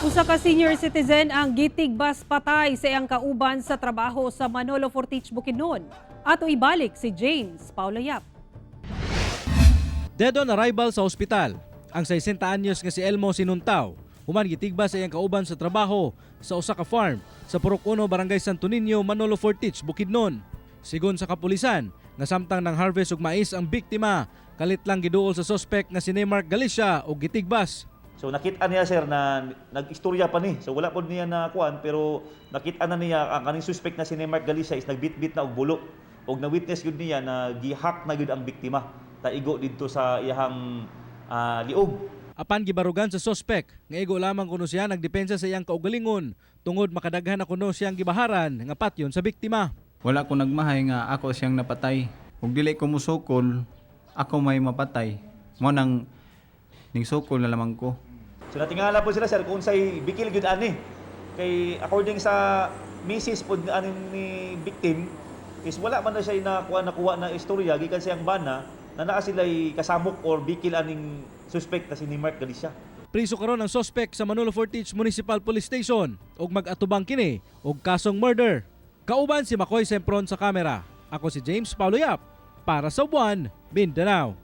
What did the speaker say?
Usa ka senior citizen ang gitigbas patay sa iyang kauban sa trabaho sa Manolo Fortich, Bukidnon. Ato ibalik si James Paulo Yap. Dead on arrival sa ospital, ang 60 anyos nga si Elmo Sinuntaw, human gitigbas sa iyang kauban sa trabaho sa usa ka farm sa Purok 1, Barangay Santo Niño, Manolo Fortich, Bukidnon. Sigon sa kapulisan, nga samtang nang harvest og mais ang biktima, kalit lang giduol sa suspect nga si Neymar Galicia og gitigbas. So nakita niya sir na nag-istorya pa ni. So wala po niya na kuan pero nakita na niya ang kaning suspect na si Neymar Galicia is nagbitbit na og bulo. Og na-witness gud niya na gihak na gud ang biktima. Taigo didto sa iyang liog. Apan gibarugan sa suspect nga igo lamang kuno siya nagdepensa sa iyang kaugalingon tungod makadaghan na kuno siyang gibaharan nga patyon sa biktima. Wala ko nagmahay nga ako siyang napatay. Ug dili ko musukol, ako may mapatay. Mo nang sukol na lamang ko. So natingala po sila sir kung say bikil gud ani. Kay according sa misis pod ani ni victim is wala man na siya nakuha na istorya gikan sa iyang bana na naa sila'y kasamok or bikil aning suspect na si Neymar Galicia. Priso karon ang suspect sa Manolo Fortich Municipal Police Station ug mag-atubang kini og kasong murder. Kauban si Makoy Sempron sa kamera. Ako si James Paulo Yap para sa Buwan, Mindanao.